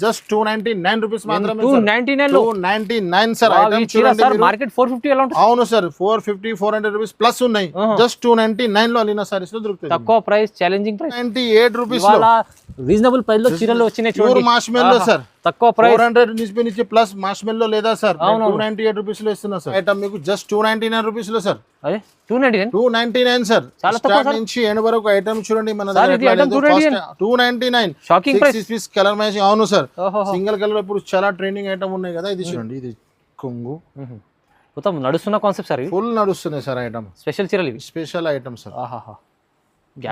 Just 299 rupees మాత్రమే. 299 sir. Item చూడండి మీరు. మార్కెట్ 450 ఎలా ఉంటుంది? అవును సార్, 450 400 రూపీస్ ప్లస్ ఉన్నాయి. జస్ట్ 299 లో అలీనా సారీస్ లో దొరుకుతుంది. తక్కువ ప్రైస్, ఛాలెంజింగ్ ప్రైస్, 98 రూపీస్ లో రీజనబుల్ ప్రైస్ లో చీరలు వచ్చినాయి చూడండి. ప్యూర్ మాష్మెల్లో సార్, తక్కువ ప్రైస్ 400 నుంచి ప్లస్ మాష్మెల్లో లేదా సార్ 298 రూపీస్ లో ఇస్తున్నా సార్. ఐటమ్ మీకు జస్ట్ 299 రూపీస్ లో సార్. అదే 299 సార్. స్టార్ట్ నుంచి ఎండ్ వరకు ఐటమ్ చూడండి మన దగ్గర 299 shocking price. Piece colour matching. అవును సార్, సింగిల్ కలర్ ఇప్పుడు చాలా ట్రెండింగ్ ఐటమ్ ఉన్నాయి కదా. ఇది చూడండి, ఇది కొంగు మొత్తం నడుస్తున్న కాన్సెప్ట్ సార్. ఫుల్ నడుస్తున్నాయి సార్ ఐటమ్. స్పెషల్ చీరలు ఇవి, special item sir.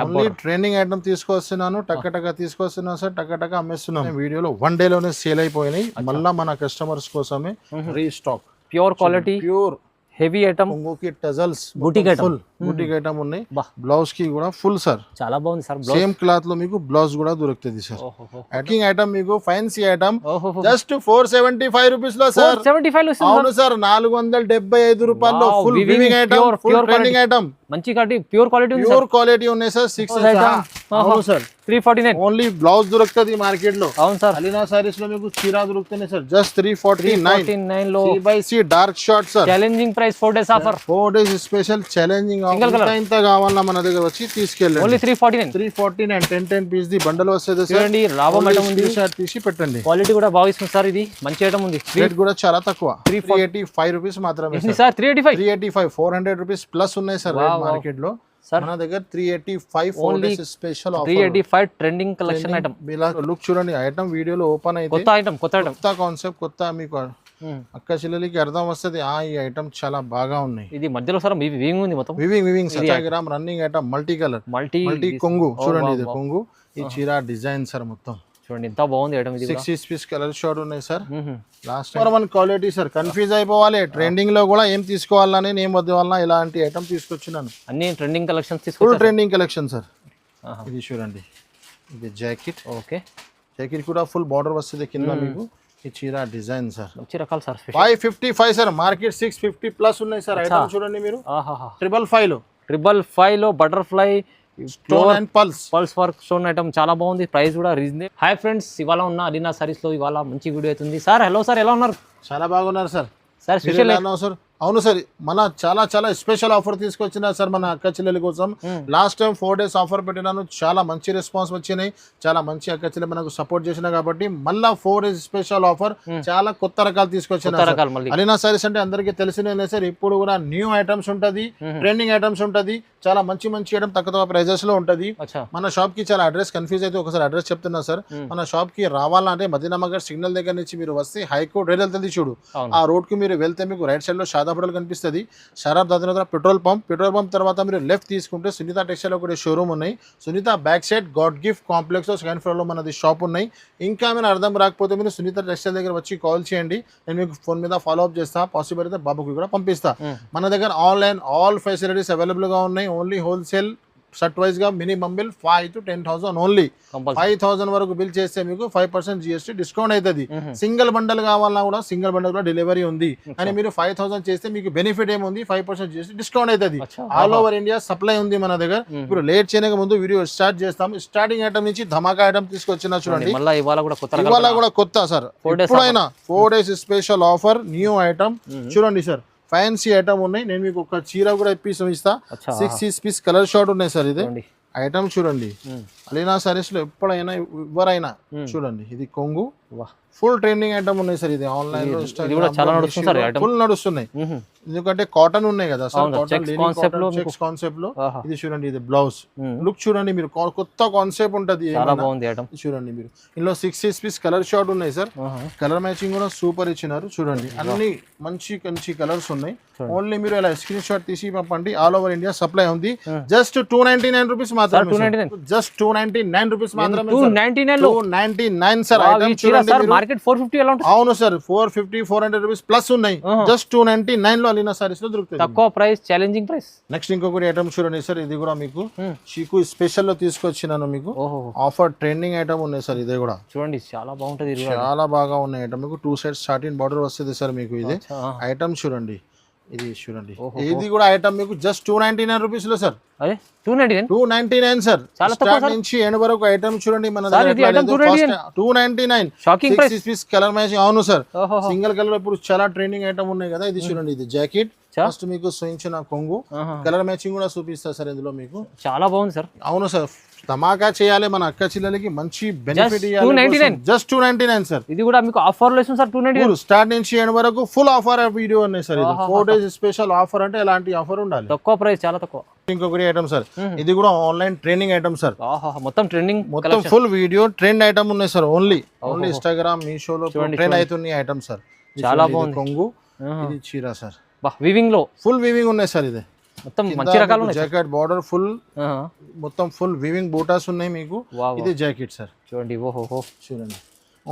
Only trending item తీసుకొస్తున్నాను, టక్క తీసుకొస్తున్నాను సార్, టక్క అమ్మేస్తున్నాను. వీడియోలో 1 డే లోనే సేల్ అయిపోయినాయి. మళ్ళా మన కస్టమర్స్ కోసమే restock. Pure quality, pure heavy item, కొంగుకి tassels, boutique item, full boutique item ఉన్నాయి. బ్లౌజ్ కి కూడా ఫుల్ సార్, చాలా బాగుంది సార్. సేమ్ క్లాత్ లో మీకు బ్లౌజ్ కూడా దొరుకుతుంది సార్. ప్యాకింగ్ ఐటమ్ మీకు ఫ్యాన్సీ ఐటమ్ జస్ట్ 475 రూపీస్ లో సార్. 475 అవును సార్, 475 రూపాయల్లో full weaving item, full trending item. మంచి ప్యూర్ క్వాలిటీ ఉంది, ప్యూర్ క్వాలిటీ ఉన్నాయి సార్. 6 అవును సార్, 349 ఓన్లీ బ్లౌజ్ దొరుకుతుంది మార్కెట్ లో. అవును సార్. అలీనా సారీస్ లో మీకు చీర దొరుకుతున్నాయి సార్ జస్ట్ 349 లో. C/C dark short sir. Challenging price, 4 days offer, 4 days special challenging offer. ఇంత కావాలన్నా మన దగ్గర వచ్చి తీసుకెళ్ళండి. ఓన్లీ 349 10 పీస్ ది బండల్ వస్తుంది సార్. చూడండి, లాభం ఐటమ్ ఉంది, తీసి పెట్టండి. క్వాలిటీ కూడా బాగా ఇస్తుంది సార్. ఇది మంచి ఐటమ్ ఉంది. రేట్ కూడా చాలా తక్కువ, 385 రూపీస్ మాత్రమే సార్. 385 400 రూపీస్ ప్లస్ ఉన్నాయి సార్ మార్కెట్ లో. మన దగ్గర 385 only special offer. 385 trending collection item. ఇలా లుక్ చూడండి, ఐటమ్ వీడియోలో ఓపెన్ అయితే కొత్త కాన్సెప్ట్, కొత్త మీకు అక్క చెల్లెలకి అర్థం వస్తుంది. ఈ ఐటమ్ చాలా బాగా ఉన్నాయి. ఇది మధ్యలో సార్ వివింగ్ ఉంది, మొత్తం వివింగ్ సత్యాగ్రామ్ running item, multi colour, multi కొంగు చూడండి. ఇది కొంగు, ఈ చీర డిజైన్ సార్ మొత్తం చూడండి, ఎంత బాగుంది ఐటమ్. ఇది 6 పీస్ కలర్ షార్ట్ ఉన్నాయి sir. Last one quality sir. Confuse అయిపోవాలి ట్రెండింగ్ లో కూడా ఏం తీసుకోవాలని, ఏం వద్దాలన్నా ఇలాంటి ఐటమ్ తీసుకొచ్చినాను. అన్ని trending collections, full trending collection sir. ఇది చూడండి, ఇది జాకెట్. ఓకే, జాకెట్ కూడా ఫుల్ బార్డర్ వస్తుంది కింద మీకు. ఈ చీర డిజైన్ సార్, మంచి రకాలు సార్. 555 సార్, మార్కెట్ 650 ప్లస్ ఉన్నాయి సార్. ఐటమ్ చూడండి మీరు. 555 లో butterfly stone and pulse work stone item చాలా బాగుంది. ప్రైస్ కూడా రీజనబుల్. హాయ్ ఫ్రెండ్స్, ఇవాళ ఉన్న అలీనా సారీస్ లో ఇవాళ మంచి వీడియో అవుతుంది సార్. హలో సార్, ఎలా ఉన్నారు? చాలా బాగున్నారు సార్. Special sir. అవును సార్, మన చాలా స్పెషల్ ఆఫర్ తీసుకొచ్చిన సార్ మన అక్క చెల్లెల కోసం. లాస్ట్ టైం 4 డేస్ ఆఫర్ పెట్టినాను, చాలా మంచి రెస్పాన్స్ వచ్చినాయి. చాలా మంచి అక్క చెల్లెలు మనకు సపోర్ట్ చేసినా కాబట్టి మళ్ళా 4 డేస్ స్పెషల్ ఆఫర్, చాలా కొత్త రకాలు తీసుకొచ్చిన. అలీనా సారీస్ అంటే అందరికీ తెలిసినే సార్. ఇప్పుడు కూడా న్యూ ఐటమ్స్ ఉంటది, ట్రెండింగ్ ఐటమ్స్ ఉంటది, చాలా మంచి ఐటమ్ తక్కువ ప్రైజెస్ లో ఉంటది. మన షాప్ కి చాలా అడ్రస్ కన్ఫ్యూజ్ అయితే ఒకసారి అడ్రస్ చెప్తున్నా సార్. మన షాప్ కి రావాలంటే మదీనానగర్ సిగ్నల్ దగ్గర నుంచి మీరు వస్తే హైకోర్ట్ రైల్ వెళ్తుంది చూడు, ఆ రోడ్ కి మీరు వెళ్తే మీకు రైట్ సైడ్ లో షాదాపురం కనిపిస్తుంది. షరాబ్ దాని దగ్గర పెట్రోల్ పంప్ తర్వాత మీరు లెఫ్ట్ తీసుకుంటే సునీత టెక్స్టైల్ ఒకటి షోరూమ్ ఉన్నాయి. Sunitha back side God gift complex లో సెకండ్ ఫ్లోర్ లో మనది షాప్ ఉన్నాయి. ఇంకా మీరు అర్థం రాకపోతే మీరు సునీత టెక్స్టైల్ దగ్గర వచ్చి కాల్ చేయండి, నేను మీకు ఫోన్ మీద ఫాలో అప్ చేస్తా. పాసిబుల్ అయితే బాబుకి కూడా పంపిస్తా. మన దగ్గర ఆన్లైన్ ఆల్ ఫెసిలిటీస్ అవైలబుల్ గా ఉన్నాయి. ఓన్లీ హోల్సేల్ షర్ట్ వైజ్ గా మినిమం బిల్ 5,000 to 10,000 ఓన్లీ. 5,000 వరకు బిల్ చేస్తే మీకు 5% GST డిస్కౌంట్ అవుతుంది. సింగిల్ బండల్ కావాలన్నా కూడా సింగిల్ బండల్ కూడా డెలివరీ ఉంది. కానీ మీరు 5,000 చేస్తే మీకు బెనిఫిట్ ఏముంది, 5% GST డిస్కౌంట్ అవుతుంది. ఆల్ ఓవర్ ఇండియా సప్లై ఉంది మన దగ్గర. ఇప్పుడు లేట్ చేయక ముందు వీడియో స్టార్ట్ చేస్తాం. స్టార్టింగ్ ఐటమ్ నుంచి ధమాకా ఐటమ్ తీసుకొచ్చిన చూడండి. ఇవాళ కూడా కొత్త సార్. ఎప్పుడైనా 4 days special offer, new item చూడండి సార్. ఫ్యాన్సీ ఐటమ్ ఉన్నాయి. నేను మీకు ఒక చీర కూడా ఇస్తా. 6 పీస్ కలర్ షార్ట్ ఉన్నాయి సార్. ఇది ఐటమ్ చూడండి. అలీనా సారీస్ లో ఎప్పుడైనా ఎవరైనా చూడండి, ఇది కొంగు ఫుల్ ట్రెండింగ్ ఐటమ్ ఉన్నాయి సార్. ఇది ఆన్లైన్ లో ఫుల్ నడుస్తున్నాయి, ఎందుకంటే కాటన్ ఉన్నాయి కదా సార్. చెక్స్ కాన్సెప్ట్ లో ఇది చూడండి. ఇది బ్లౌజ్ లుక్ చూడండి మీరు, కొత్త కాన్సెప్ట్ ఉంటది చూడండి మీరు. ఇందులో 6 పీస్ కలర్ షార్ట్ ఉన్నాయి సార్. కలర్ మ్యాచింగ్ కూడా సూపర్ ఇచ్చినారు చూడండి. అన్ని మంచి కలర్స్ ఉన్నాయి. ఓన్లీ మీరు ఇలా స్క్రీన్ షాట్ తీసి పంపండి. ఆల్ ఓవర్ ఇండియా సప్లై ఉంది. జస్ట్ 299 రూపీస్ మాత్రమే. జస్ట్ 299 రూపీస్ మాత్రమే. 299 సార్. మార్కెట్ 450 ఎలా ఉంటుంది? అవును సార్, 450 400 రూపీస్ ప్లస్ ఉన్నాయి. జస్ట్ 299 లో అలీనా సారీస్ లో దొరుకుతాయి. తక్కువ ప్రైస్, ఛాలెంజింగ్ ప్రైస్. నెక్స్ట్ ఇంకొకటి ఐటమ్ చూడండి సార్. ఇది కూడా మీకు చీకు స్పెషల్ లో తీసుకొచ్చినాను. మీకు ఆఫర్ ట్రెండింగ్ ఐటమ్ ఉన్నాయి సార్. ఇది కూడా చూడండి, చాలా బాగుంటది, చాలా బాగా ఉన్నాయి ఐటమ్. మీకు 2 సైడ్స్ సాటిన్ బార్డర్ వస్తుంది సార్. మీకు ఇది ఐటమ్ చూడండి. ఇది చూడండి, ఇది కూడా ఐటమ్ మీకు జస్ట్ 299 రూపీస్ లో సార్. అదే 299 299 సార్. చాలా తక్కువ స్టార్ట్ సార్. నుంచి ఎండ్ వరకు ఐటమ్ చూడండి మన సార్, ఇది item 299. 299 shocking price. 6 piece colour matching. అవును సార్, ఓహో సింగిల్ కలర్ ఇప్పుడు చాలా ట్రెండింగ్ ఐటమ్ ఉన్నాయి కదా. ఇది చూడండి, ఇది జాకెట్. ఫస్ట్ మీకు చూపించిన కొంగు కలర్ మ్యాచింగ్ కూడా చూపిస్తా సార్ ఇందులో మీకు. చాలా బాగుంది సార్. అవును సార్, ధమాకా చేయాలి మన అక్క చెల్లెలకి, మంచి బెనిఫిట్ 299. Just 299 sir. ఇది కూడా మీకు ఆఫర్ లో ఇస్తుంది సార్ 299. స్టార్ట్ నుంచి ఎండ్ వరకు ఫుల్ ఆఫర్ వీడియో ఉన్నాయి సార్. ఇది 4 days స్పెషల్ ఆఫర్ అంటే ఎలాంటి ఆఫర్ ఉండాలి. తక్కువ ప్రైస్, చాలా తక్కువ. ఇంకొకటి ఐటమ్ సార్, ఇది కూడా ఆన్లైన్ ట్రైనింగ్ ఐటమ్ సార్. మొత్తం ట్రెండింగ్, మొత్తం ఫుల్ వీడియో ట్రెండ్ ఐటమ్ ఉన్నాయి సార్. ఓన్లీ ఇన్స్టాగ్రామ్ మీషోలో ట్రెండ్ అవుతుంది ఐటమ్ సార్. చాలా బాగుంది. కొంగు, ఇది చీర సార్. వివింగ్ లో ఫుల్ వీవింగ్ ఉన్నాయి సార్. ఇది మొత్తం మంచి రకాలు ఉన్నాయి. జాకెట్ బార్డర్ ఫుల్, మొత్తం ఫుల్ వీవింగ్ బూటాస్ ఉన్నాయి మీకు. ఇది జాకెట్ సార్. చూడండి, ఓహో చూడండి.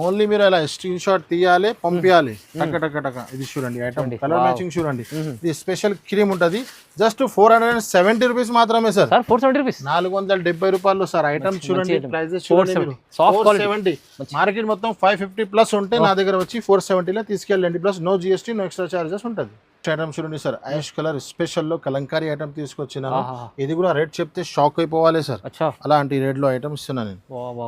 ఓన్లీ మీరు అలా స్క్రీన్ షాట్ తీయాలి, పంపించాలి టక టక టక. ఇది చూడండి ఐటమ్, కలర్ మ్యాచింగ్ చూడండి. ఇది స్పెషల్ క్రీమ్ ఉంటది. జస్ట్ 470 రూపీస్ మాత్రమే సార్. 470 రూపీస్, 470 రూపాయలు సార్. ఐటమ్ చూడండి, ప్రైజెస్ చూడండి. 470. మార్కెట్ మొత్తం 550 ప్లస్ ఉంటే నా దగ్గర వచ్చి 470 లో తీసుకెళ్ళండి. Plus no GST, no extra charges ఉంటది. ఐటమ్ చూడండి సార్, యాష్ కలర్ స్పెషల్ లో కలంకారీ ఐటమ్ తీసుకొచ్చినాను. ఇది కూడా రేట్ చెప్తే షాక్ అయిపోవాలి సార్. అలాంటి రేట్ లో ఐటమ్ ఇస్తున్నాను నేను.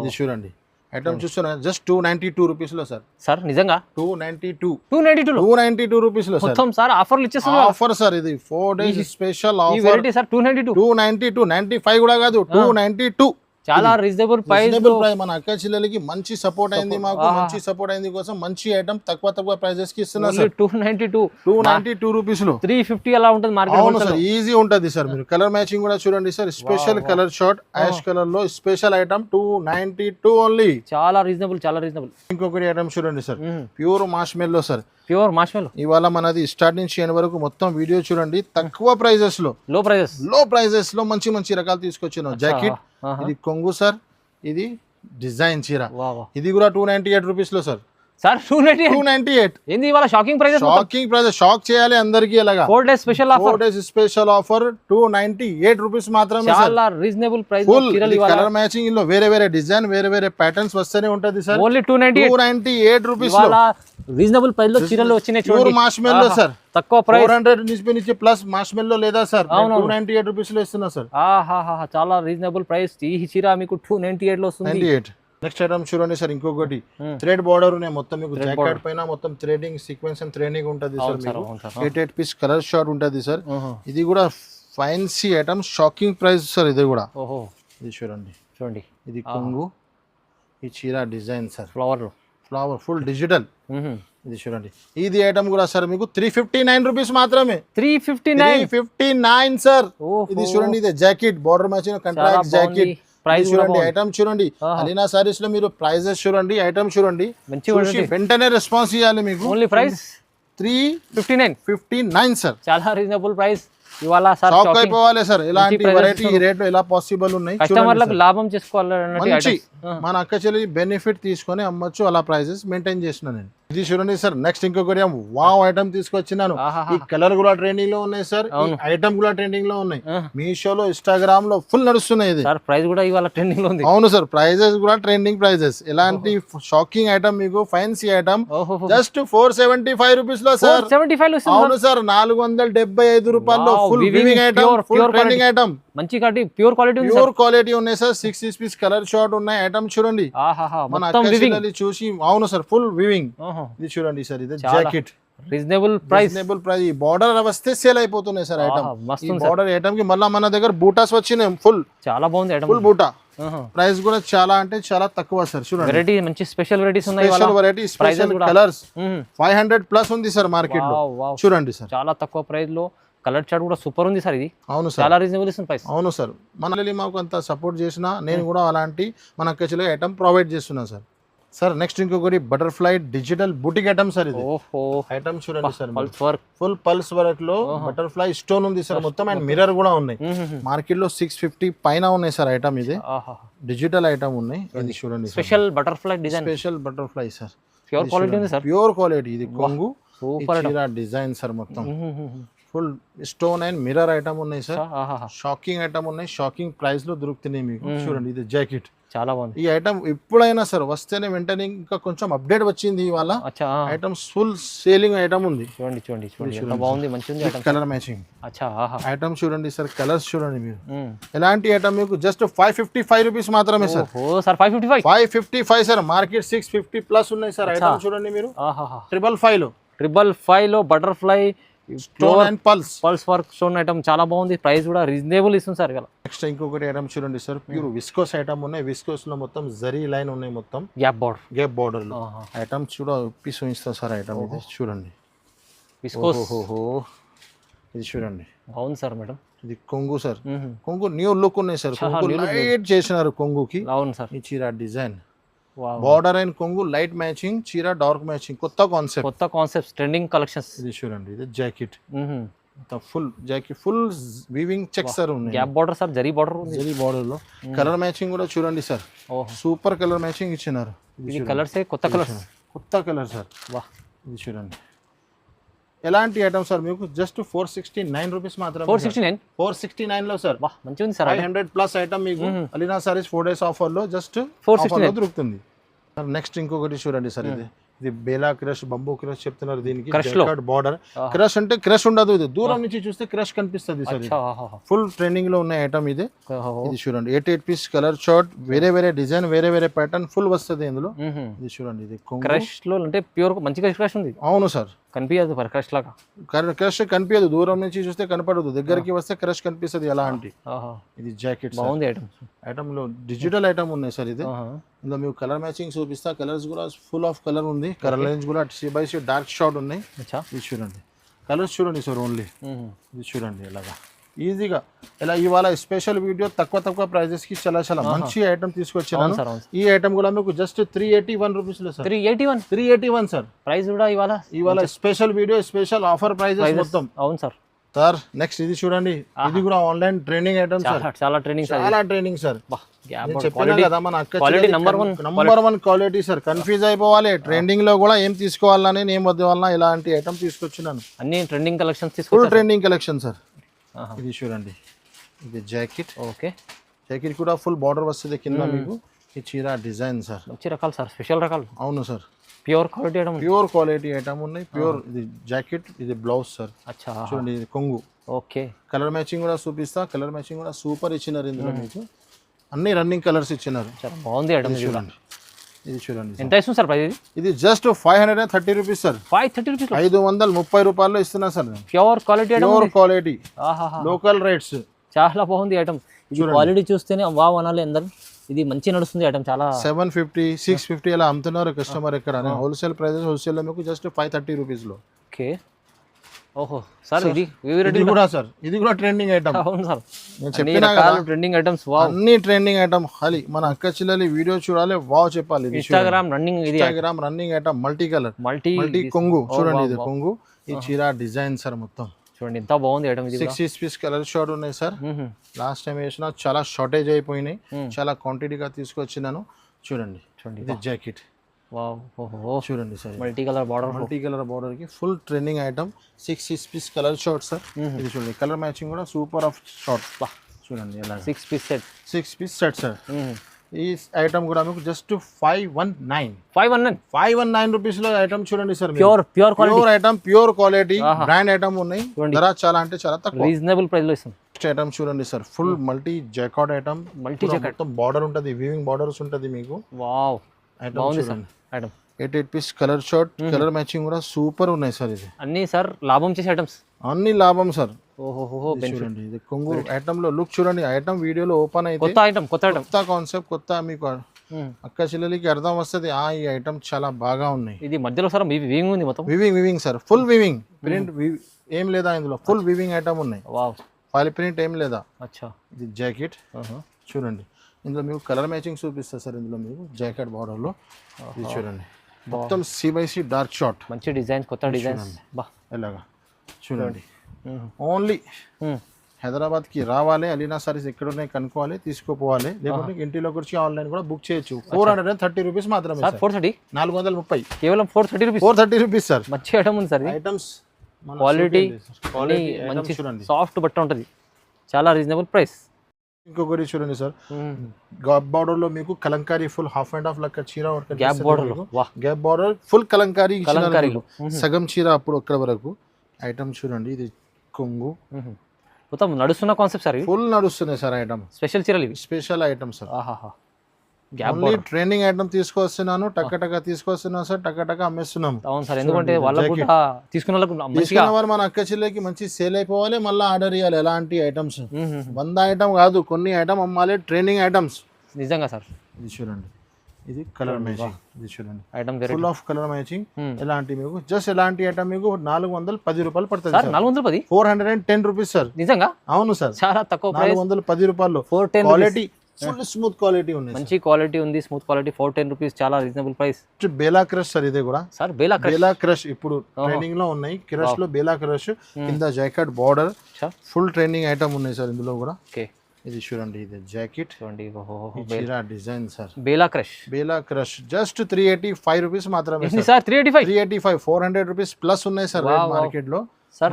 ఇది చూడండి ఐటమ్ చూస్తున్నా, జస్ట్ 292 రూపీస్ లో సార్. సార్ నిజంగా 292 రూపీస్ లో మొత్తం సార్ ఆఫర్లు ఇచ్చేస్తున్నారు. ఆఫర్ సార్, ఇది 4 days స్పెషల్ ఈ ఆఫర్. వెరైటీ సార్ 292, 95 కూడా కాదు, 292. చాలా రీజనబుల్ ప్రైస్. మన అక్క చెల్లెలకి మంచి సపోర్ట్ అయింది, మాకు మంచి సపోర్ట్ అయింది కోసం మంచి ఐటమ్ తక్కువ ప్రైజెస్ కి ఇస్తున్నా సార్. 292 రూపీస్ లో 350 అలా ఉంటుంది మార్కెట్. అవును సార్, ఈజీ ఉంటది సార్. మీరు కలర్ మ్యాచింగ్ కూడా చూడండి sir. Special colour short ash colour లో స్పెషల్ ఐటమ్ 292 ఓన్లీ. చాలా రీజనబుల్, చాలా రీజనబుల్. ఇంకొకటి ఐటమ్ చూడండి sir, pure marshmallow sir. Pure marshmallow ఇవాళ మనది స్టార్ట్ నుంచి ఎండ్ వరకు మొత్తం వీడియో చూడండి. తక్కువ ప్రైజెస్ లో, లో ప్రైజెస్ లో మంచి రకాలు తీసుకొచ్చాను. జాకెట్, ఇది కొంగు సార్. ఇది డిజైన్ చీర. ఇది కూడా 298 రూపీస్ లో సార్. 298 ఏంది ఇవాళ షాకింగ్ ప్రైస్? షాక్ చేయాలి అందరికి. అలాగా 4 days special offer. 4 days special offer 298 rupees మాత్రమే సార్. చాలా రీజనబుల్ ప్రైస్. కలర్ మ్యాచింగ్ లో వేరే డిజైన్, వేరే ప్యాటర్న్స్ వస్తేనే ఉంటది సార్. ఓన్లీ 298 రూపీస్ లో రీజనబుల్ ప్రైస్ లో చీరలు వచ్చినాయి చూడండి. మార్ష్మెల్లో సార్, తక్కువ ప్రైస్. 400 నుంచి ప్లస్ మార్ష్మెల్లో లేదా సార్. 298 రూపీస్ లో ఇస్తున్నా సార్. చాలా రీజనబుల్ ప్రైస్. ఈ చీర మీకు 298 లో వస్తుంది. 98. నెక్స్ట్ ఐటమ్ చూడండి సార్, ఇంకొకటి థ్రెడ్ బార్డర్ ఉన్నాయి మొత్తం మీకు. జాకెట్ పైన మొత్తం థ్రెడింగ్ సీక్వెన్స్ అండ్ థ్రెడింగ్ ఉంటది సార్. మీకు 8 పీస్ కలర్ షార్ట్ ఉంటది సార్. ఇది కూడా fancy item, shocking price sir. ఇది కూడా ఇది చూడండి. ఇది కొంగు, ఈ చీర design sir. Flower full digital. ఇది చూడండి. ఇది ఐటమ్ కూడా సార్ మీకు 359 రూపీస్ మాత్రమే. 359 సార్. ఇది చూడండి, ఇది jacket border matching contract jacket. Price చూడండి, ఐటమ్ చూడండి. అలీనా సారీస్ లో మీరు ప్రైజెస్ చూడండి, ఐటమ్ చూడండి. వెంటనే రెస్పాన్స్ ఇవ్వాలి మీకు. Only price 359 sir. చాలా రీజనబుల్ ప్రైస్. ఇవాళ సార్ షాక్ అయిపోవాలి సార్. ఇలాంటి వెరైటీ ఈ రేట్ లో ఎలా పాసిబుల్ ఉన్నాయి. కస్టమర్లకు లాభం చేసుకోవాలి. మన అక్క చెల్లి బెనిఫిట్ తీసుకొని అమ్మొచ్చు. అలా ప్రైజెస్ మెయింటైన్ చేసిన నేను. ఇది చూడండి సార్. నెక్స్ట్ ఇంకొకటి వావ్ ఐటమ్ తీసుకొచ్చినాను. ఈ కలర్ కూడా ట్రెండింగ్ లో ఉన్నాయి సార్. ఈ ఐటమ్ కూడా ట్రెండింగ్ లో ఉన్నాయి. మీషోలో, ఇన్స్టాగ్రామ్ లో ఫుల్ నడుస్తున్నాయి. ఇది ప్రైస్ కూడా ఇవాళ ట్రెండింగ్ లో ఉంది. అవును సార్, ప్రైజెస్ కూడా ట్రెండింగ్ ప్రైజెస్. ఎలాంటి షాకింగ్ ఐటమ్ మీకు, ఫ్యాన్సీ ఐటమ్ జస్ట్ 475 రూపీస్ లో సార్. అవును సార్, 475 రూపాయల్లో full weaving item, full trending item. మంచి ప్యూర్ క్వాలిటీ ఉన్నాయి సార్. 6 పీస్ కలర్ షార్ట్ ఉన్నాయి. ఐటమ్ చూడండి. మన అక్క చూసి. అవును సార్, ఫుల్ వివింగ్. ఇది చూడండి సార్, ఇది జాకెట్. Reasonable price. ఈ బార్డర్ వస్తే సేల్ అయిపోతున్నాయి సార్ ఐటమ్. ఈ బార్డర్ ఐటమ్ కి మళ్ళీ మన దగ్గర బూటాస్ వచ్చినాయి. ఫుల్ చాలా బాగుంది ఐటమ్. ఫుల్ బూటా. ప్రైస్ కూడా చాలా అంటే చాలా తక్కువ సార్. చూడండి, వెరైటీ మంచి స్పెషల్ వెరైటీస్ ఉన్నాయి. Special variety, special colours 500 plus ఉంది సార్ మార్కెట్ లో. చూడండి సార్, చాలా తక్కువ ప్రైస్ లో కలర్ చార్ట్ కూడా సూపర్ ఉంది సార్. ఇది అవును సార్, చాలా రీజనబుల్ ఇస్తుంది ప్రైస్. అవును సార్, మన మాకు అంత సపోర్ట్ చేసినా నేను కూడా అలాంటి మన అక్కచెల్లి ఐటమ్ ప్రొవైడ్ చేస్తున్నాను సార్. సార్ నెక్స్ట్ ఇంకొకటి butterfly digital boutique item sir. ఇది ఐటమ్ చూడండి సార్, ఫుల్ పల్స్ వర్క్ లో బటర్ఫ్లై స్టోన్ ఉంది సార్ మొత్తం, అండ్ మిర్రర్ కూడా ఉన్నాయి. మార్కెట్ లో 650 పైన ఉన్నాయి సార్ ఐటమ్. ఇది డిజిటల్ ఐటమ్ ఉన్నాయి. ఇది చూడండి, special butterfly design, special butterfly sir. Pure quality ఉంది సార్, ప్యూర్ క్వాలిటీ. ఇది కొంగు డిజైన్ సార్ మొత్తం full stone and mirror item ఉన్నాయి సార్. షాకింగ్ ఐటమ్ ఉన్నాయి, షాకింగ్ ప్రైస్ లో దొరుకుతున్నాయి మీకు. చూడండి, ఇది జాకెట్ చాలా బాగుంది. ఈ ఐటమ్ ఎప్పుడైనా సార్ వస్తేనే వెంటనే ఇంకా కొంచెం అప్డేట్ వచ్చింది ఇవాళ. అచ్చా ఐటమ్స్ ఫుల్ సేలింగ్ ఐటమ్ ఉంది. చూడండి చూడండి చూడండి ఎంత బాగుంది, మంచిగా ఉంది ఐటమ్. కలర్ మ్యాచింగ్ అచ్చా ఆహా. ఐటమ్ చూడండి సార్, కలర్స్ చూడండి మీరు. ఎలాంటి ఐటమ్ మీకు జస్ట్ 555 రూపీస్ మాత్రమే సార్. ఓ సార్ 555 555 సార్, మార్కెట్ 650 ప్లస్ ఉన్నాయి సార్. ఐటమ్ చూడండి మీరు, ఆహాహా. 555 లో 555 లో butterfly stone and pulse work stone item చాలా బాగుంది. ప్రైస్ కూడా రీజనబుల్ ఇస్తుంది సార్ ఇవాళ. నెక్స్ట్ ఇంకొకటి ఐటమ్ చూడండి సార్, ప్యూర్ విస్కోస్ ఐటమ్ ఉన్నాయి. విస్కోస్ లో మొత్తం జరీ లైన్ ఉన్నాయి, మొత్తం గ్యాప్ బోర్డర్ లో ఐటమ్ చూడ ఉప్పి చూపిస్తా సార్. ఐటమ్ ఇది చూడండి, విస్కోస్. ఓహో ఇది చూడండి, బాగుంది సార్. మేడం ఇది కొంగు సార్. కొంగు న్యూ లుక్ ఉన్నాయి సార్. కొంగు లైట్ చేసినారు కొంగుకి. అవును సార్. ఈ చీర డిజైన్ బార్డర్ అండ్ కొంగు లైట్ మ్యాచింగ్, చీర డార్క్ మ్యాచింగ్, కొత్త కాన్సెప్ట్ ట్రెండింగ్ కలెక్షన్స్. ఇది చూడండి, ఇది jacket full jacket, full weaving check sir ఉన్నాయి. Gap border sir, zari border ఉంది. జరీ బార్డర్ లో కలర్ మ్యాచింగ్ కూడా చూడండి సార్, సూపర్ కలర్ మ్యాచింగ్ ఇచ్చినారు. ఇది కలర్స్ కొత్త కలర్ సార్. వా ఇది చూడండి, ఎలాంటి ఐటమ్ సార్ మీకు జస్ట్ 469 రూపీస్ మాత్రమే. 469 లో సార్. వా మంచిగా ఉంది సార్. 500 ప్లస్ ఐటమ్ మీకు అలీనా సారీస్ 4 days ఆఫర్ లో జస్ట్ 469 దొరుకుతుంది. నెక్స్ట్ ఇంకొకటి చూడండి సార్, ఇది బేలా క్రష్, బంబూ క్రష్ చెప్తున్నారు. దీనికి బార్డర్ క్రష్ అంటే క్రష్ ఉండదు, ఇది దూరం నుంచి చూస్తే క్రష్ కనిపిస్తుంది సార్. ఫుల్ ట్రెండింగ్ లో ఉన్న ఐటమ్ ఇది. ఇది చూడండి, 8 పీస్ కలర్ చార్ట్, వేరే డిజైన్, వేరే ప్యాటర్న్ ఫుల్ వస్తుంది ఇందులో. ఇది చూడండి, ఇది క్రష్ లో అంటే ప్యూర్ మంచిగా క్రష్ ఉంది. అవును సార్, కనిపించదు క్రష్ లాగా. క్రష్ కనిపించదు, దూరం నుంచి చూస్తే కనపడదు, దగ్గరికి వస్తే క్రష్ కనిపిస్తుంది ఎలాంటి. ఇది జాకెట్ బాగుంది. ఐటమ్ లో డిజిటల్ ఐటమ్ ఉన్నాయి సార్. ఇది ఇందులో మీకు కలర్ మ్యాచింగ్ చూపిస్తా. కలర్స్ కూడా ఫుల్ ఆఫ్ కలర్ ఉంది. కలర్ రేంజ్ కూడా 3x3 డార్క్ షార్ట్ ఉన్నాయి. ఇది చూడండి, కలర్స్ చూడండి సార్ ఓన్లీ. ఇది చూడండి ఇలాగా ఈజీగా. ఇలా ఇవాళ స్పెషల్ వీడియో తక్కువ ప్రైజెస్ కి చాలా మంచి ఐటమ్ తీసుకొచ్చాను. ఈ ఐటమ్ కూడా మీకు జస్ట్ 381 రూపీస్ లో సార్. 381 సార్. ప్రైస్ కూడా ఇవాళ special video, special offer prizes మొత్తం. అవును సార్. సార్ నెక్స్ట్ ఇది చూడండి, ఇది కూడా ఆన్లైన్ ట్రైనింగ్ ఐటమ్ సార్. చాలా ట్రైనింగ్ సార్. చెప్పినా కదా మన అక్క నంబర్ 1 క్వాలిటీ సార్. కన్ఫ్యూజ్ అయిపోవాలి ట్రెండింగ్ లో కూడా ఏం తీసుకోవాలని, ఏం వద్దాలన్నా ఇలాంటి ఐటమ్ తీసుకొచ్చినాను. అన్ని trending collections full trending collection sir. ఇది చూడండి, ఇది జాకెట్. ఓకే, జాకెట్ కూడా ఫుల్ బార్డర్ వస్తుంది కింద మీకు. ఈ చీర డిజైన్ సార్, మంచి రకాలు సార్, స్పెషల్ రకాలు. అవును సార్, ప్యూర్ క్వాలిటీ ఐటమ్ ఉన్నాయి. ప్యూర్ ఇది జాకెట్, ఇది బ్లౌజ్ సార్. అచ్చా చూడండి, ఇది కొంగు. ఓకే, కలర్ మ్యాచింగ్ కూడా చూపిస్తా. కలర్ మ్యాచింగ్ కూడా సూపర్ ఇచ్చినారు ఇందులో మీకు. అన్ని రన్నింగ్ కలర్స్ ఇచ్చినారు. బాగుంది ఐటమ్. చూడండి, ఇది చూడండి, ఎంత ఇస్తుంది సార్ ప్రైస్? ఇది జస్ట్ 530 రూపీస్ సార్. 530 రూపీస్, 530 రూపాయల్లో ఇస్తున్నా sir. Pure quality, local rates. చాలా బాగుంది ఐటమ్. క్వాలిటీ చూస్తేనే వావ్ అనాలి అందరు. ఇది మంచి నడుస్తుంది ఐటమ్. చాలా 750, 650 అలా అమ్ముతున్నారు కస్టమర్. ఇక్కడ హోల్సేల్ ప్రైజెస్, హోల్సేల్ లో మీకు జస్ట్ 530 రూపీస్ లో. ఓకే, ఓహో సార్, ఇది కూడా సార్, ఇది కూడా ట్రెండింగ్ ఐటమ్. అవును సార్, నేను చెప్పినా కదా ట్రెండింగ్ ఐటమ్స్. అన్ని ట్రెండింగ్ ఐటమ్. ఖాళీ మన అక్క చెల్లెలి వీడియో చూడాలి, వావ్ చెప్పాలి. Instagram running item, multi colour, multi కొంగు. చూడండి, ఇది కొంగు. ఈ చీర డిజైన్ సార్ మొత్తం చూడండి, ఎంత బాగుంది ఐటమ్. 6 పీస్ కలర్ షార్ట్ ఉన్నాయి సార్. లాస్ట్ టైం వేసిన చాలా షార్టేజ్ అయిపోయినాయి, చాలా క్వాంటిటీగా తీసుకొచ్చినాను. చూడండి, ఇది జాకెట్. చూడండి సార్, మల్టీ కలర్ బార్డర్ కి full trending item. 6 piece colour short sir. ఇది చూడండి, కలర్ మ్యాచింగ్ కూడా సూపర్ ఆఫ్ షార్ట్. చూడండి, 6 పీస్ సెట్ సార్. ఈ ఐటమ్ కూడా మీకు జస్ట్ 519 రూపీస్ లో ఐటమ్. చూడండి sir, pure item, pure quality brand item ఉన్నాయి. ధర చాలా అంటే చాలా తక్కువ, రీజనబుల్ ప్రైస్ లో ఇస్తాం. నెక్స్ట్ ఐటమ్ చూడండి sir, full multi jacket item. మొత్తం బార్డర్ ఉంటది, వీవింగ్ బార్డర్స్ ఉంటది మీకు. వావ్, ఐటమ్ చూడండి, 8 piece colour short. Colour matching కూడా సూపర్ ఉన్నాయి సార్. ఇది అన్ని సార్ లాభం చేసే ఐటమ్స్, అన్ని లాభం సార్. ఓహో, చూడండి, ఇది కొంగు ఐటమ్ లో లుక్ చూడండి. ఐటమ్ వీడియోలో ఓపెన్ అయితే కొత్త కాన్సెప్ట్, కొత్త మీకు అక్క చెల్లెలికి అర్థం వస్తుంది. ఈ ఐటమ్ చాలా బాగా ఉన్నాయి. ఇది మధ్యలో సార్ వివింగ్ ఉంది, మొత్తం weaving sir. Full weaving, print ఏం లేదా ఇందులో. ఫుల్ వివింగ్ ఐటమ్ ఉన్నాయి. ఫాయిల్ ప్రింట్ ఏం లేదా. ఇది జాకెట్ చూడండి. ఇందులో మీకు కలర్ మ్యాచింగ్ చూపిస్తా సార్. ఇందులో మీకు జాకెట్ బార్డర్ లో ఇది చూడండి, మొత్తం 3x3 డార్క్ షార్ట్. మంచి డిజైన్, కొత్త డిజైన్. ఎలాగా చూడండి. ఓన్లీ హైదరాబాద్ కి రావాలి, అలీనా సారీస్ ఎక్కడ ఉన్నాయి కనుక్కోవాలి, తీసుకోపోవాలి. లేకుంటే ఇంటిలోకి వచ్చి ఆన్లైన్ కూడా బుక్ చేయొచ్చు. 430 రూపీస్ మాత్రమే. 430, కేవలం 430 రూపీస్ సార్. మంచి ఐటమ్ ఉంది సార్. ఐటమ్స్ క్వాలిటీ మంచి సాఫ్ట్ బట్ట ఉంటుంది. చాలా రీజనబుల్ ప్రైస్. ఇంకొకటి చూడండి సార్, గ్యాప్ బార్డర్ లో మీకు Kalamkari full half and half లెక్క చీర గ్యాప్ బార్డర్ లో గ్యాప్ బార్డర్ ఫుల్ కలంకారీ కలంకారీలో సగం చీర అప్పుడు అక్కడ వరకు ఐటమ్ చూడండి. ఇది కొంగు మొత్తం నడుస్తున్న కాన్సెప్ట్ సార్, ఫుల్ నడుస్తున్నాయి సార్ ఐటమ్. స్పెషల్ చీరలు ఇవి, స్పెషల్ ఐటమ్ సార్. ఆహాహా. గ్యాప్ ఓన్లీ ట్రెండింగ్ ఐటమ్ తీసుకొస్తున్నాను, టక్క తీసుకొస్తున్నాను సార్, టక్క అమ్మేస్తున్నాము. అవును సార్, ఎందుకంటే వాళ్ళకు కూడా తీసుకున్న వాళ్ళకు మంచిగా తీసుకున్న వారు మన అక్క చెల్లెకి మంచి సేల్ అయిపోవాలి, మళ్ళీ ఆర్డర్ ఇవ్వాలి. ఎలాంటి ఐటమ్స్ 100 ఐటమ్ కాదు, కొన్ని ఐటమ్ అమ్మాలి, ట్రెండింగ్ ఐటమ్స్. నిజంగా సార్. ఇది చూడండి, ఇది కలర్ మ్యాచింగ్. ఇది చూడండి, item full of colour matching. ఎలాంటి మీకు జస్ట్ ఎలాంటి ఐటమ్ మీకు 410 రూపాయలు పడుతుంది సార్. 410, 410 rupees sir. నిజంగా? అవును సార్, చాలా తక్కువ ప్రైస్, 410 రూపాయలు. 410 క్వాలిటీ ఫుల్ స్మూత్ క్వాలిటీ ఉంది, మంచి క్వాలిటీ ఉంది, స్మూత్ క్వాలిటీ. 410 రూపీస్, చాలా reasonable price. Bela crush sir, ఇది కూడా సార్ బేలా క్రష్ ఇప్పుడు ట్రెండింగ్ లో ఉన్నాయి. క్రష్ లో బేలా క్రష్ కింద jacket border full trending item ఉన్నాయి సార్ ఇందులో కూడా. ఓకే, ఇది చూడండి, ఇది జాకెట్ చూడండి, design sir. Bela crush just 385 rupees మాత్రమే సార్. 385, 400 రూపీస్ ప్లస్ ఉన్నాయి సార్ మార్కెట్ లో.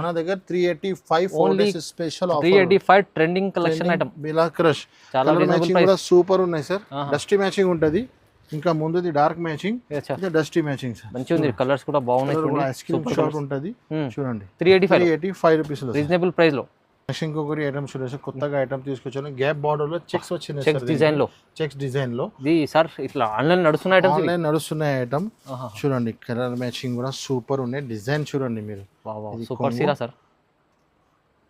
మన దగ్గర 385 only special offer. 385 trending collection item Bela crush. చాలా మ్యాచింగ్ కూడా సూపర్ ఉన్నాయి సార్. డస్టీ మ్యాచింగ్ ఉంటది, ఇంకా ముందుది dark matching, dusty matching sir. మంచిగా ఉంది, కలర్స్ కూడా బాగున్నాయి. స్కిన్ షాట్ ఉంటది చూడండి. 385 రూపీస్ రీజనబుల్ ప్రైస్ లో. నెక్స్ట్ ఇంకొకటి ఐటమ్ చూడేసి కొత్తగా ఐటమ్ తీసుకొచ్చాను. గ్యాప్ బార్డర్ లో చెక్స్ వచ్చినాయి, చెక్స్ డిజైన్ లో. ఇది సార్ ఇట్లా ఆన్లైన్ నడుస్తున్న ఐటమ్స్, ఆన్లైన్ నడుస్తున్నాయి ఐటమ్ చూడండి. కలర్ మ్యాచింగ్ కూడా సూపర్ ఉన్నాయి. డిజైన్ చూడండి మీరు, సూపర్ చీర సార్.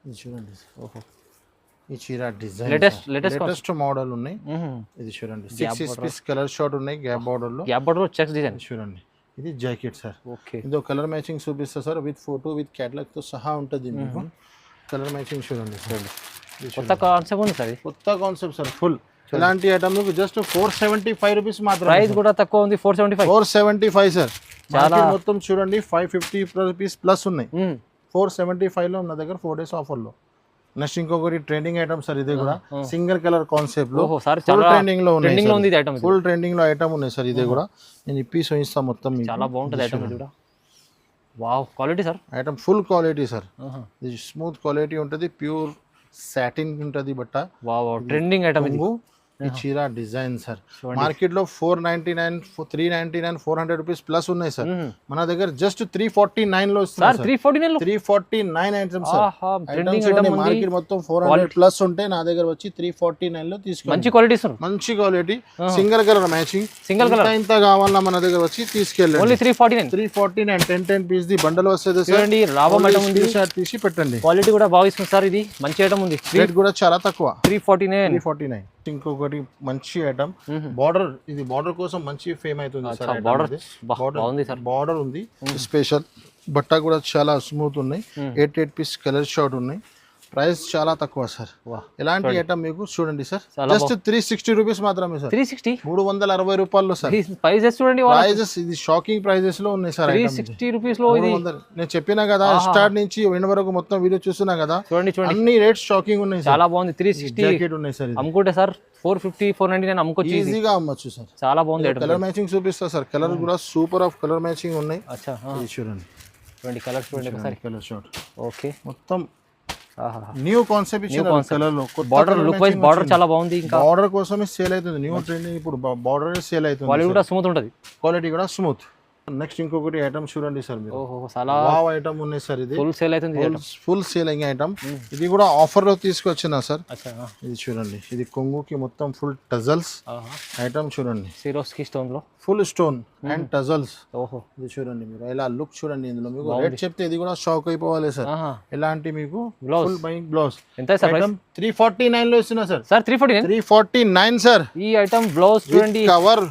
ఇది చూడండి, ఓహో ఈ చీర డిజైన్ లేటెస్ట్ మోడల్ ఉన్నాయి. ఇది చూడండి, 6 పీస్ కలర్ షార్ట్ ఉన్నాయి గ్యాప్ బార్డర్ లో. చెక్స్ డిజైన్ చూడండి, ఇది జాకెట్ సార్. ఓకే, ఇదో కలర్ మ్యాచింగ్ చూపిస్తా sir, with photo with catalogue తో సహా ఉంటుంది మీకు. కలర్ మ్యాచింగ్ చూడండి, కొత్త కాన్సెప్ట్ ఉంది సార్, కొత్త కాన్సెప్ట్ సార్. ఫుల్ ఇలాంటి ఐటమ్ జస్ట్ 475 రూపీస్ మాత్రం. ప్రైస్ కూడా తక్కువ ఉంది, 475 సార్. చాలా మొత్తం చూడండి 550 రూపీస్ ప్లస్ ఉన్నాయి. 475 లో నా దగ్గర 4 డేస్ ఆఫర్ లో. నెక్స్ట్ ఇంకొకటి ట్రెండింగ్ ఐటమ్ సార్, ఇది కూడా సింగిల్ కలర్ కాన్సెప్ట్ లో ట్రెండింగ్ లో ఉన్నాయి, ఫుల్ ట్రెండింగ్ లో ఐటమ్ ఉన్నాయి సార్. ఇది కూడా నేను ఇప్పి చూపిస్తా మొత్తం. చాలా బాగుంటుంది ఐటమ్ ఇది కూడా. Wow, quality sir, item full quality sir. ఇది స్మూత్ క్వాలిటీ ఉంటుంది, ప్యూర్ సాటిన్ ఉంటుంది బట్ట. వావ్, ట్రెండింగ్ ఐటమ్ ఇది. ఈ చీర డిజైన్ సార్ మార్కెట్ లో 499, 399, 400 రూపీస్ ప్లస్ ఉన్నాయి సార్. మన దగ్గర జస్ట్ 349 లో సార్. 349 items sir. మార్కెట్ మొత్తం 400 ప్లస్ ఉంటే నా దగ్గర వచ్చి 349 లో తీసుకోండి. మంచి క్వాలిటీ సార్, మంచి quality. Single colour matching, single colour ఇంత కావాలన్నా మన దగ్గర వచ్చి తీసుకెళ్ళండి. ఓన్లీ 349 10 పీస్ ది బండల్ వస్తుంది సార్. చూడండి, లాభం ఐటమ్ ఉంది, తీసి పెట్టండి. క్వాలిటీ కూడా బాగా ఇస్తుంది సార్. ఇది మంచి ఐటమ్ ఉంది, రేట్ కూడా చాలా తక్కువ, 349. ఇంకొకటి మంచి ఐటమ్ బార్డర్. ఇది బార్డర్ కోసం మంచి ఫేమ్ అవుతుంది సార్. బార్డర్ ఉంది స్పెషల్. బట్ట కూడా చాలా స్మూత్ ఉన్నాయి. 8 పీస్ కలర్ షార్ట్ ఉన్నాయి. ప్రైస్ చాలా తక్కువ సార్. ఎలాంటి ఐటమ్ మీకు చూడండి సార్, జస్ట్ 360 రూపీస్ మాత్రమే సార్. 360 రూపాయలు సార్. ప్రైజెస్ చూడండి, ప్రైజెస్ ఇది షాకింగ్ ప్రైజెస్ లో ఉన్నాయి సార్. 360 రూపీస్ లో ఇది నేను చెప్పినా కదా, స్టార్ట్ నుంచి ఎండ్ వరకు మొత్తం వీడియో చూస్తున్నా కదా. అన్ని రేట్స్ షాకింగ్ ఉన్నాయి, చాలా బాగుంది. 360 జాకెట్ ఉన్నాయి సార్. అమ్ముకుంటే సార్ 450, 499 అమ్ముకోవచ్చు, ఈజీగా అమ్మొచ్చు సార్. చాలా బాగుంది. కలర్ మ్యాచింగ్ చూపిస్తా సార్. కలర్ కూడా సూపర్ ఆఫ్ కలర్ మ్యాచింగ్ ఉన్నాయి. చూడండి, కలర్ చూడండి ఒకసారి. కలర్ షార్ట్ ఓకే, మొత్తం న్యూ కాన్సెప్ట్ ఇచ్చిన కలర్ లో. బార్డర్ లుక్ వైస్ బార్డర్ చాలా బాగుంది. ఇంకా బార్డర్ కోసమే సేల్ అవుతుంది, న్యూ ట్రెండింగ్ ఇప్పుడు బార్డర్ సేల్ అవుతుంది. క్వాలిటీ కూడా స్మూత్ ఉంటుంది, క్వాలిటీ కూడా స్మూత్. నెక్స్ట్ ఇంకొకటి ఐటమ్ చూడండి సార్ మీరు. చాలా వావ్ ఐటమ్ ఉన్నాయి సార్. ఇది ఫుల్ సేల్ అవుతుంది, ఫుల్ సేలింగ్ ఐటమ్. ఇది కూడా ఆఫర్ లో తీసుకొచ్చిన సార్. ఇది చూడండి, ఇది కొంగుకి మొత్తం ఫుల్ టజల్స్ ఐటమ్ చూడండి. సిరోస్కి స్టోన్ లో ఫుల్ స్టోన్ అండ్ టజల్స్. ఇది చూడండి మీరు, ఇలా లుక్ చూడండి. ఇందులో మీకు రేట్ చెప్తే ఇది కూడా షాక్ అయిపోవాలి సార్. ఎలాంటి మీకు ఫుల్ బైంగ్ బ్లౌజ్ ఎంత సార్? 349 లో ఇస్తున్నా సార్. 349 సార్. ఈ ఐటమ్ బ్లౌజ్ చూడండి, కవర్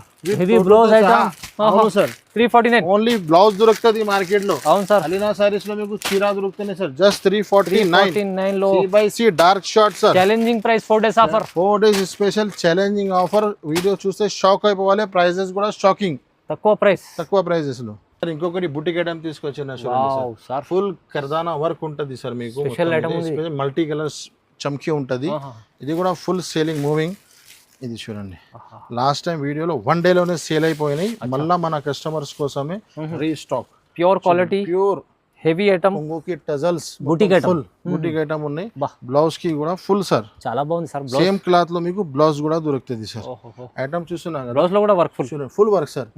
ఇది బ్లౌజ్ ఐటమ్. అవును సార్, 349 ఓన్లీ బ్లౌజ్ దొరుకుతుంది మార్కెట్ లో. అవును సార్, అలీనా సారీస్ లో మీకు చీర దొరుకుతుంది సార్. జస్ట్ 349 లో C dark short sir. Challenging price, 4 days offer. 4 days special challenging offer. Video చూస్తే షాక్ అయిపోవాలి. ప్రైజెస్ కూడా షాకింగ్, తక్కువ ప్రైసెస్ లో. ఇంకొకటి బుటిక్ ఐటమ్ తీసుకొచ్చిన సార్. ఫుల్ కర్దానా వర్క్ ఉంటది సార్ మీకు. మల్టీ కలర్స్ చమ్కీ ఉంటది. ఇది కూడా ఫుల్ సేలింగ్ మూవింగ్. ఇది చూడండి, లాస్ట్ టైం వీడియోలో 1 డేలోనే సేల్ అయిపోయినాయి. మళ్ళా మన కస్టమర్స్ కోసమే restock. Pure quality, pure heavy item కొంగుకి tassels boutique item full boutique item ఉన్నాయి బా. బ్లౌజ్ కి కూడా ఫుల్ సార్ చాలా బాగుంది సార్. సేమ్ క్లాత్ లో మీకు బ్లౌజ్ కూడా దొరుకుతుంది సార్. ఐటమ్ చూస్తున్నా కదా బ్లౌజ్ లో కూడా work full full work sir.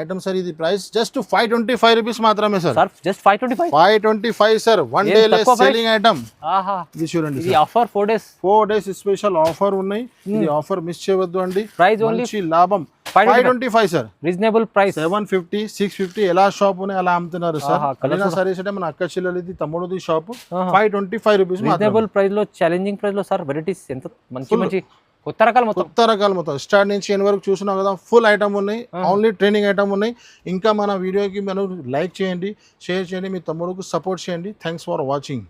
Item sir ఇది ప్రైస్ జస్ట్ 525 రూపీస్ మాత్రమే sir. Sir just 525 525 sir. One day less selling item. ఆహా ఇది చూడండి ఇది offer 4 days 4 days special offer ఉన్నాయి. ఇది ఆఫర్ మిస్ చేయవద్దు అండి. ప్రైస్ ఓన్లీ మంచి లాభం 525 సార్. రీజనబుల్ ప్రైస్ 750 650 ఎలా షాప్ ఉన్నాయి అలా అమ్ముతున్నారు సార్. కలీనా సారీస్ అంటే మన అక్క చెల్లెలిది తమ్ముడుది షాప్ 525 రూపీస్ రీజనబుల్ ప్రైస్ లో ఛాలెంజింగ్ ప్రైస్ లో సార్ వెరైటీస్ ఎంత మంచి మంచి కొత్త రకాలు మొత్తం స్టార్ట్ నుంచి ఎండ్ వరకు చూసినాం కదా. ఫుల్ ఐటమ్ ఉన్నాయి. ఓన్లీ ట్రైనింగ్ ఐటమ్ ఉన్నాయి. ఇంకా మన వీడియోకి మనం లైక్ చేయండి, షేర్ చేయండి, మీ తమ్ముడుకు సపోర్ట్ చేయండి. Thanks for watching.